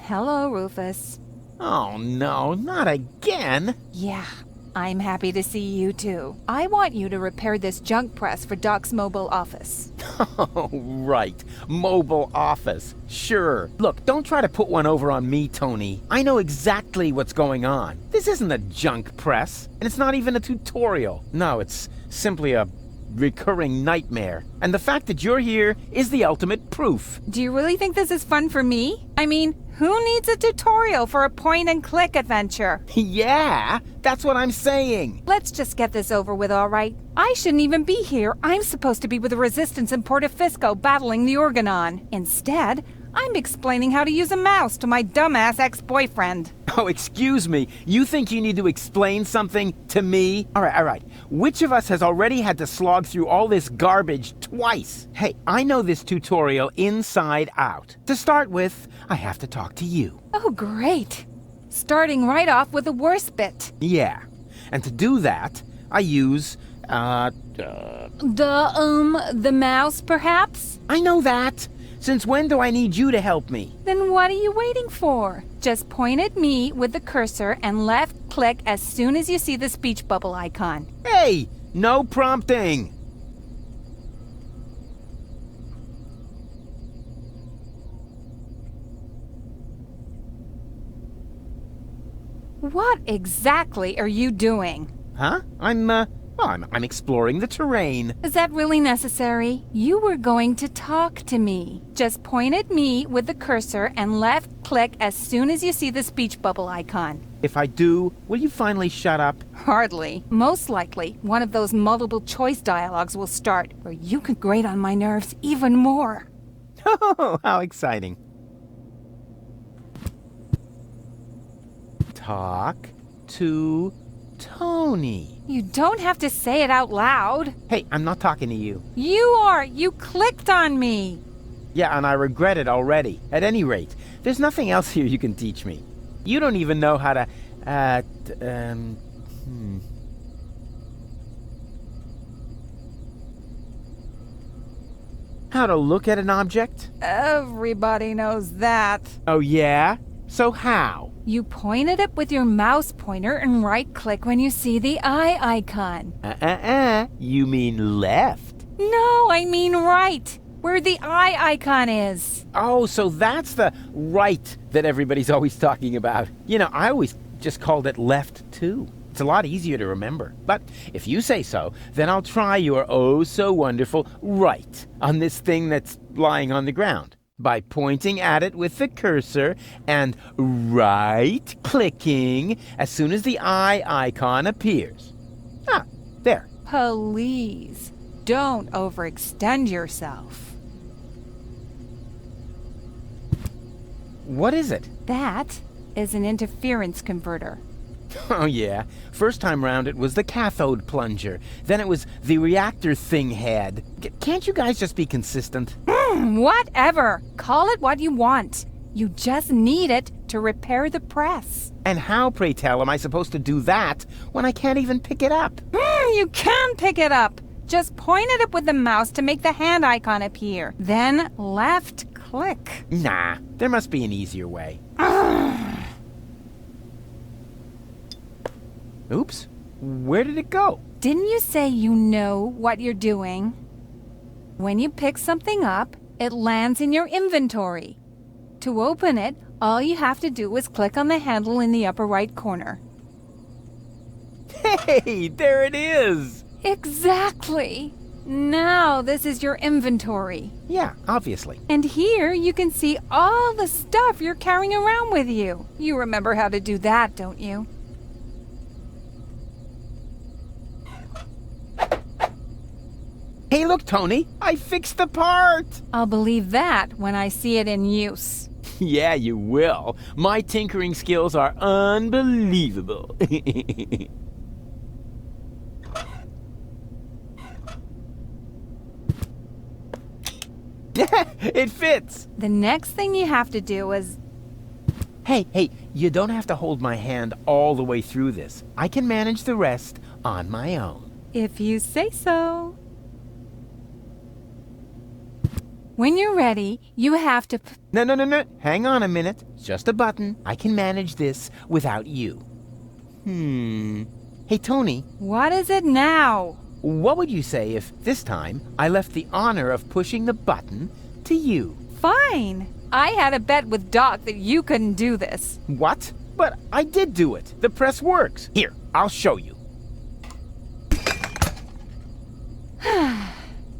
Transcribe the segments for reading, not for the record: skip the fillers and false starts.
Hello, Rufus. Oh no, not again! Yeah, I'm happy to see you too. I want you to repair this junk press for Doc's mobile office. Oh, right. Mobile office. Sure. Look, don't try to put one over on me, Tony. I know exactly what's going on. This isn't a junk press, and it's not even a tutorial. No, it's simply a recurring nightmare. And the fact that you're here is the ultimate proof. Do you really think this is fun for me? I mean, who needs a tutorial for a point-and-click adventure? Yeah, that's what I'm saying. Let's just get this over with, all right? I shouldn't even be here. I'm supposed to be with the Resistance in Portofisco battling the Organon. Instead, I'm explaining how to use a mouse to my dumbass ex-boyfriend. Oh, excuse me. You think you need to explain something to me? All right. Which of us has already had to slog through all this garbage twice? Hey, I know this tutorial inside out. To start with, I have to talk to you. Oh, great. Starting right off with the worst bit. Yeah. And to do that, I use, The mouse, perhaps? I know that. Since when do I need you to help me? Then what are you waiting for? Just point at me with the cursor and left-click as soon as you see the speech bubble icon. Hey, no prompting. What exactly are you doing? Huh? I'm exploring the terrain. Is that really necessary? You were going to talk to me. Just point at me with the cursor and left-click as soon as you see the speech bubble icon. If I do, will you finally shut up? Hardly. Most likely, one of those multiple-choice dialogues will start, where you can grate on my nerves even more. Oh, how exciting. Talk to Tony. You don't have to say it out loud. Hey, I'm not talking to you. You are. You clicked on me. Yeah, and I regret it already. At any rate, there's nothing else here you can teach me. You don't even know how to, How to look at an object? Everybody knows that. Oh, yeah? So how? You point at it with your mouse pointer and right-click when you see the eye icon. You mean left? No, I mean right, where the eye icon is. Oh, so that's the right that everybody's always talking about. You know, I always just called it left, too. It's a lot easier to remember. But if you say so, then I'll try your oh-so-wonderful right on this thing that's lying on the ground. By pointing at it with the cursor and right-clicking as soon as the eye icon appears. Ah, there. Please, don't overextend yourself. What is it? That is an interference converter. Oh, yeah. First time round it was the cathode plunger. Then it was the reactor thing head. Can't you guys just be consistent? Whatever. Call it what you want. You just need it to repair the press. And how, pray tell, am I supposed to do that when I can't even pick it up? You can pick it up. Just point at it with the mouse to make the hand icon appear. Then left-click. Nah, there must be an easier way. Oops, where did it go? Didn't you say you know what you're doing? When you pick something up, it lands in your inventory. To open it, all you have to do is click on the handle in the upper right corner. Hey, there it is! Exactly! Now this is your inventory. Yeah, obviously. And here you can see all the stuff you're carrying around with you. You remember how to do that, don't you? Hey, look, Tony, I fixed the part! I'll believe that when I see it in use. Yeah, you will. My tinkering skills are unbelievable. It fits! The next thing you have to do is... Hey, you don't have to hold my hand all the way through this. I can manage the rest on my own. If you say so. When you're ready, you have to... No. Hang on a minute. Just a button. I can manage this without you. Hey, Tony. What is it now? What would you say if this time I left the honor of pushing the button to you? Fine. I had a bet with Doc that you couldn't do this. What? But I did do it. The press works. Here, I'll show you.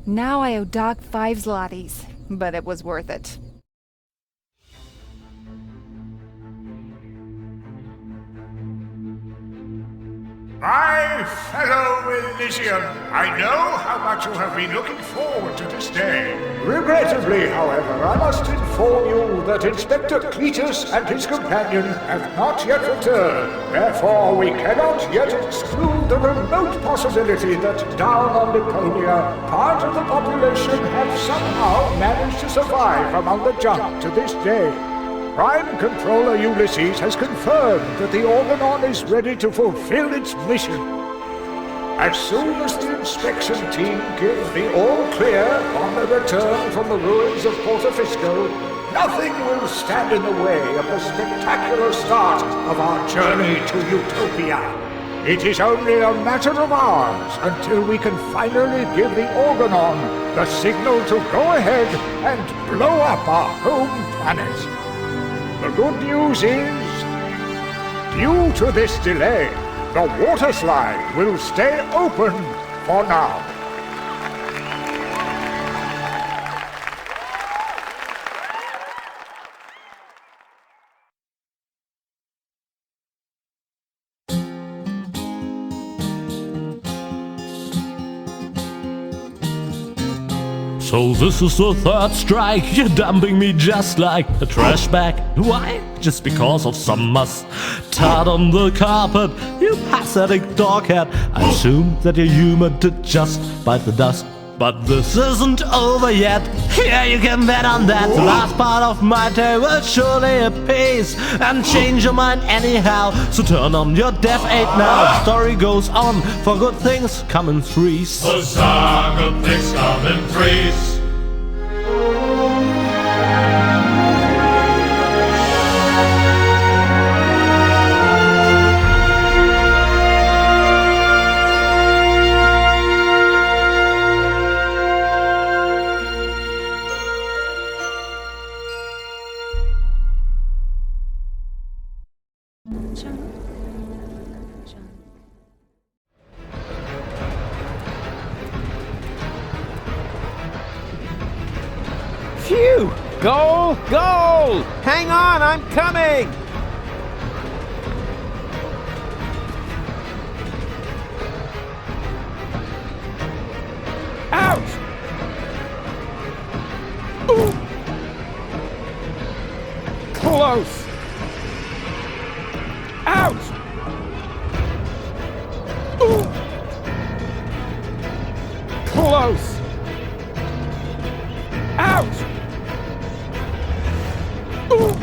Now I owe Doc 5 zlotys, but it was worth it. My fellow Elysian, I know how much you have been looking forward to this day. Regrettably, however, I must inform you that Inspector Cletus and his companion have not yet returned. Therefore, we cannot yet exclude the remote possibility that down on Deponia, part of the population have somehow managed to survive among the junk to this day. Prime Controller Ulysses has confirmed that the Organon is ready to fulfill its mission. As soon as the inspection team give the all-clear on their return from the ruins of Portofisco, nothing will stand in the way of the spectacular start of our journey to Utopia. It is only a matter of hours until we can finally give the Organon the signal to go ahead and blow up our home planet. The good news is, due to this delay, the water slide will stay open for now. So this is the third strike, you're dumping me just like a trash bag. Why? Just because of some mustard on the carpet, you pathetic doghead. I assume that you're human to just bite the dust. But this isn't over yet, yeah, you can bet on that. The last part of my day will surely appease and change your mind anyhow. So turn on your deaf aid now. The story goes on, for good things come in threes. Huzzah, good things come in threes. Phew! Goal! Goal! Hang on, I'm coming! Ouch! Ooh! Close! Ouch! Ooh! Close! Ouch! Ooh!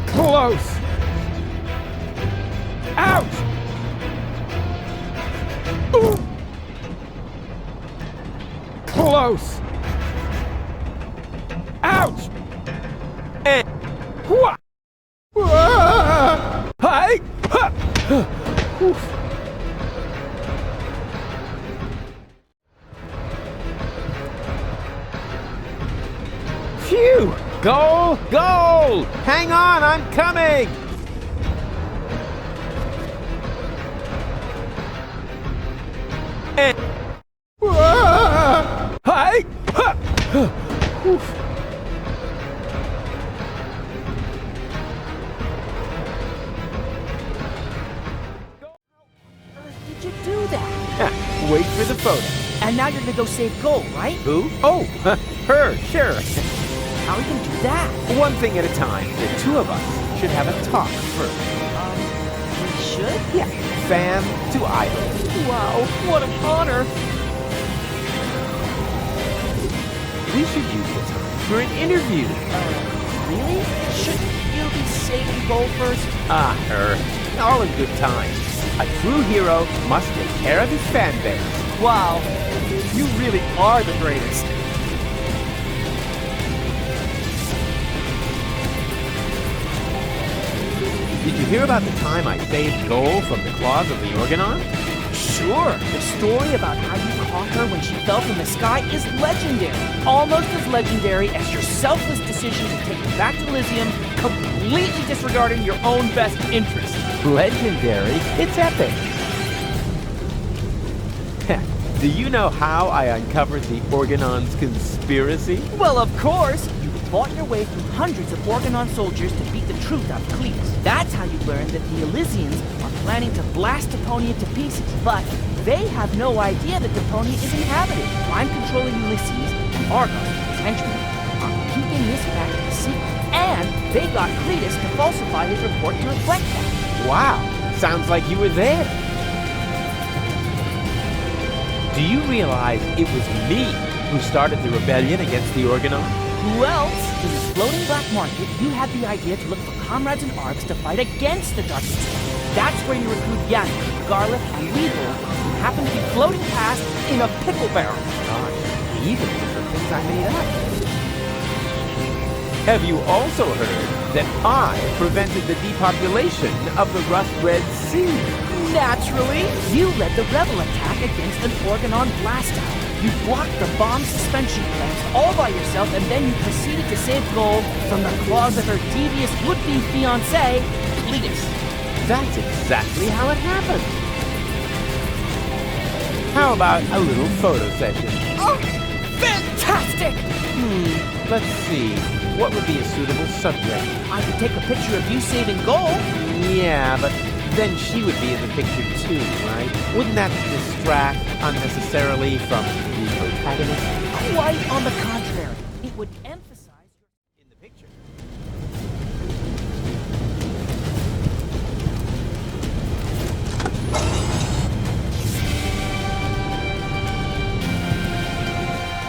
Close! Ouch! Ooh! Close! Ouch! And what? Hi! Phew! Goal! Goal! Hang on, I'm coming! And hi! Did you do that? Wait for the photo. And now you're gonna go save gold, right? Who? Oh, her, sure. How are you gonna do that? One thing at a time. The two of us should have a talk first. We should? Yeah. Fan to idol. Wow, what an honor! We should use the time for an interview. Really? Shouldn't you be saving gold first? Ah, her. All in good time. A true hero must take care of his fan base. Wow, you really are the greatest. Did you hear about the time I saved Goal from the claws of the Organon? Sure, the story about how you caught her when she fell from the sky is legendary. Almost as legendary as your selfless decision to take her back to Elysium, completely disregarding your own best interest. Legendary? It's epic. Do you know how I uncovered the Organon's conspiracy? Well, of course! You fought your way through hundreds of Organon soldiers to beat the truth out of Cletus. That's how you learned that the Elysians are planning to blast Deponia to pieces. But they have no idea that Deponia is inhabited. Prime-controlling Ulysses and Argon, his henchmen, are keeping this fact a secret. And they got Cletus to falsify his report to reflect that. Wow, sounds like you were there. Do you realize it was me who started the rebellion against the Organon? Who else? In this floating black market, you had the idea to look for comrades and arcs to fight against the Dark Side. That's where you recruit Yannick, Garlic, and Weevil, who happen to be floating past in a pickle barrel. Gosh, even the things I made up. Have you also heard that I prevented the depopulation of the Rust-Red Sea? Naturally, you led the rebel attack against an Organon blast tower. You blocked the bomb suspension clamps all by yourself, and then you proceeded to save Gold from the claws of her devious would-be fiancé, Cletus. That's exactly how it happened. How about a little photo session? Oh, fantastic! Let's see. What would be a suitable subject? I could take a picture of you saving Gold. Yeah, but then she would be in the picture too, right? Wouldn't that distract unnecessarily from the protagonist? Quite on the contrary. It would emphasize In the picture.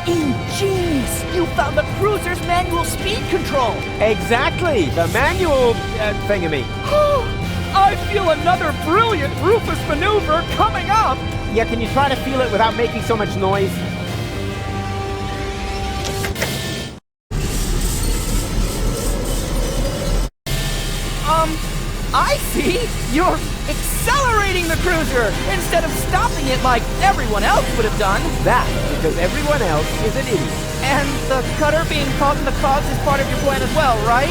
Ingenious! You found the cruiser's manual speed control! Exactly! The manual thingamy. I feel another brilliant Rufus maneuver coming up! Yeah, can you try to feel it without making so much noise? I see! You're accelerating the cruiser instead of stopping it like everyone else would have done! That's because everyone else is an idiot. And the cutter being caught in the clogs is part of your plan as well, right?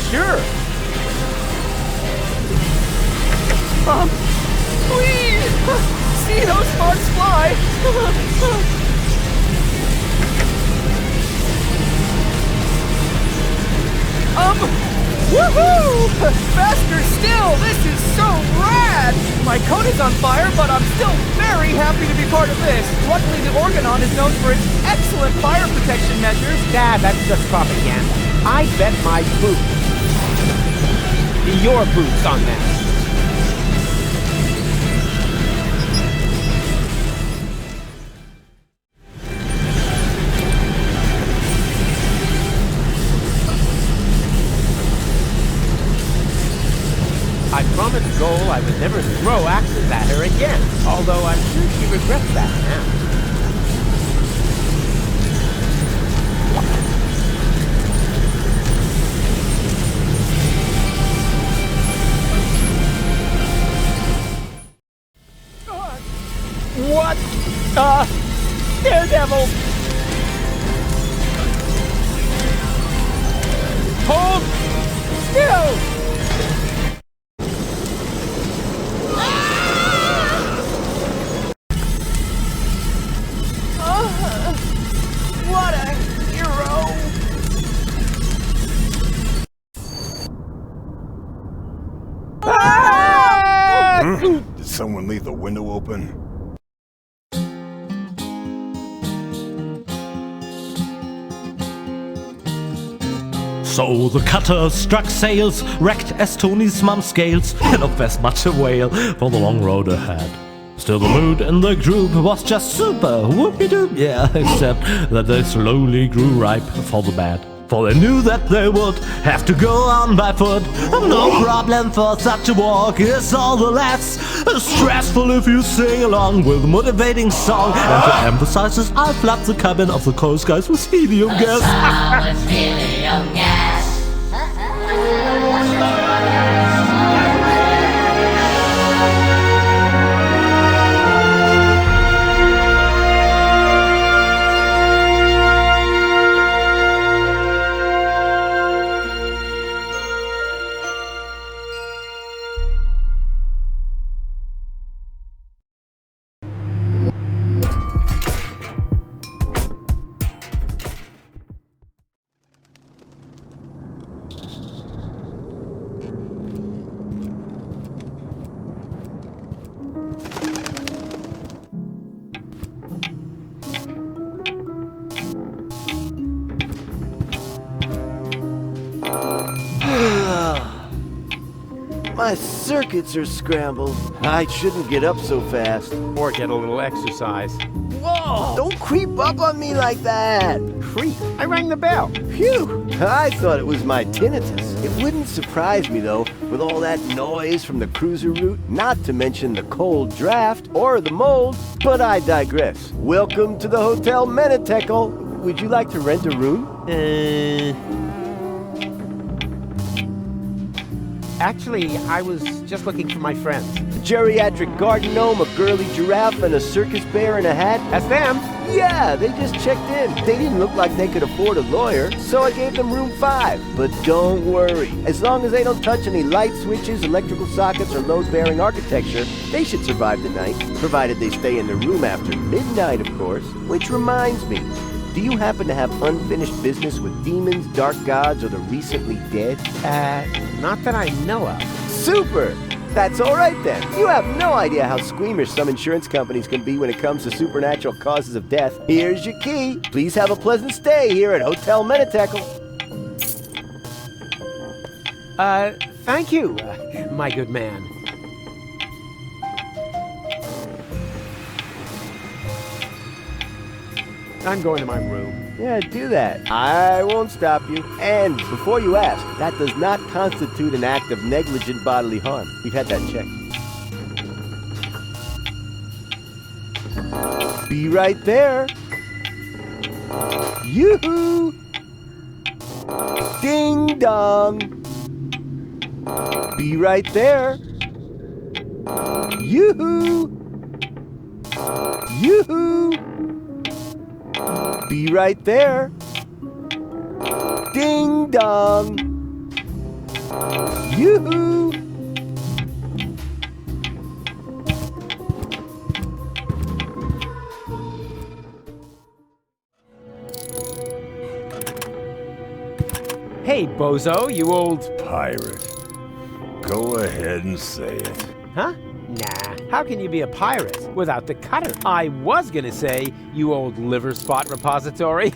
Sure. Please! See those sparks fly! Woohoo! Faster still! This is so rad! My coat is on fire, but I'm still very happy to be part of this. Luckily, the Organon is known for its excellent fire protection measures. Nah, that's just propaganda. I bet my boots. Your boots on that. I promised Goal I would never throw axes at her again, although I'm sure she regrets that now. What? Daredevil! Hold still! What a hero! Did someone leave the window open? So the cutter struck sails, wrecked Estoni's mum scales, and up as much a whale for the long road ahead. Still the mood in the group was just super, whoopie-doop, yeah, except that they slowly grew ripe for the bad. for they knew that they would have to go on by foot. No problem for such a walk, it's all the less stressful if you sing along with a motivating song. And to emphasize this, I'll flood the cabin of the coast guys with helium gas. With helium gas. My circuits are scrambled. I shouldn't get up so fast. Or get a little exercise. Whoa! Don't creep up on me like that! Creep. I rang the bell. Phew! I thought it was my tinnitus. It wouldn't surprise me, though, with all that noise from the cruiser route, not to mention the cold draft or the mold, but I digress. Welcome to the Hotel Menetekel. Would you like to rent a room? Actually, I was just looking for my friends. A geriatric garden gnome, a girly giraffe, and a circus bear in a hat? That's them. Yeah, they just checked in. They didn't look like they could afford a lawyer, so I gave them room 5. But don't worry. As long as they don't touch any light switches, electrical sockets, or load-bearing architecture, they should survive the night, provided they stay in the room after midnight, of course. Which reminds me, do you happen to have unfinished business with demons, dark gods, or the recently dead? Not that I know of. Super! That's all right then. You have no idea how squeamish some insurance companies can be when it comes to supernatural causes of death. Here's your key. Please have a pleasant stay here at Hotel Menetekel. Thank you, my good man. I'm going to my room. Yeah, do that. I won't stop you. And before you ask, that does not constitute an act of negligent bodily harm. We've had that checked. Be right there. Yoo-hoo! Ding dong! Be right there. Yoo-hoo! Yoo-hoo! Be right there. Ding dong. Yoo-hoo! Hey, Bozo, you old... Pirate. Go ahead and say it. Huh? Nah. How can you be a pirate without the cutter? I was gonna say, you old liver spot repository.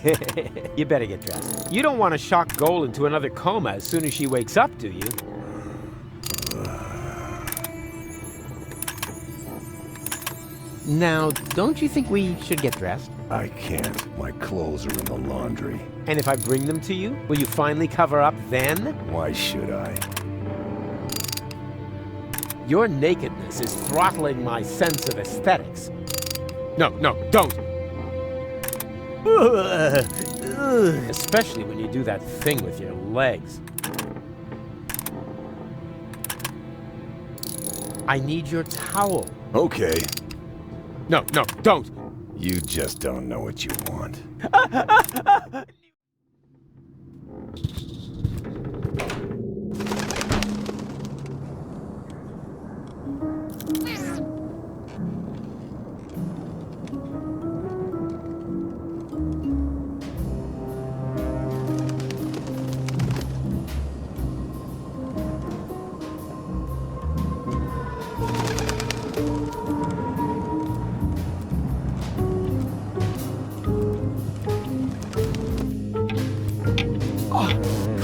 You better get dressed. You don't want to shock Goal into another coma as soon as she wakes up, do you? Now, don't you think we should get dressed? I can't. My clothes are in the laundry. And if I bring them to you, will you finally cover up then? Why should I? Your nakedness is throttling my sense of aesthetics. No, don't! Especially when you do that thing with your legs. I need your towel. Okay. No, don't! You just don't know what you want.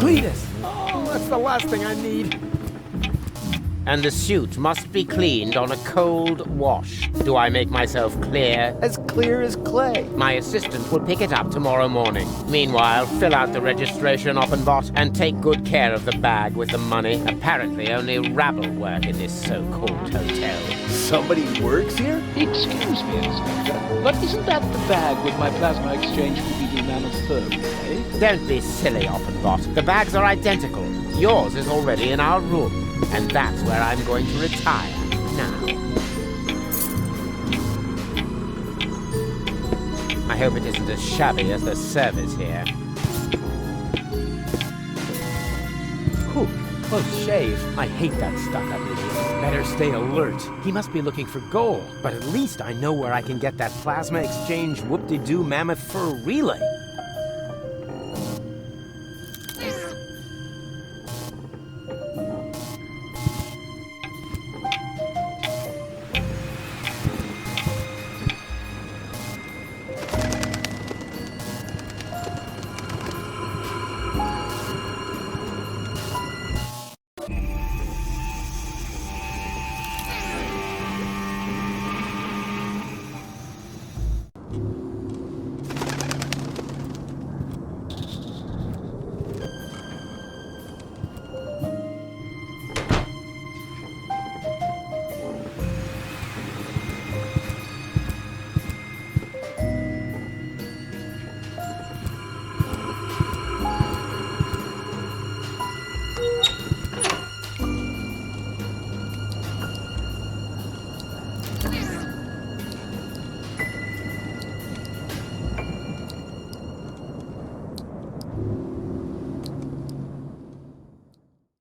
Cletus! Oh, that's the last thing I need. and the suit must be cleaned on a cold wash. Do I make myself clear? As clear as clay. My assistant will pick it up tomorrow morning. Meanwhile, fill out the registration, Offenbot, and take good care of the bag with the money. Apparently, only rabble work in this so-called hotel. Somebody works here? Excuse me, Inspector, but isn't that the bag with my plasma exchange Scooby-Doo Mammoth fur, eh? Don't be silly, Offenbot. The bags are identical. Yours is already in our room, and that's where I'm going to retire now. I hope it isn't as shabby as the service here. Whew, close shave. I hate that stuck-up idiot. Better stay alert. He must be looking for gold, but at least I know where I can get that plasma exchange whoop-de-doo mammoth fur relay.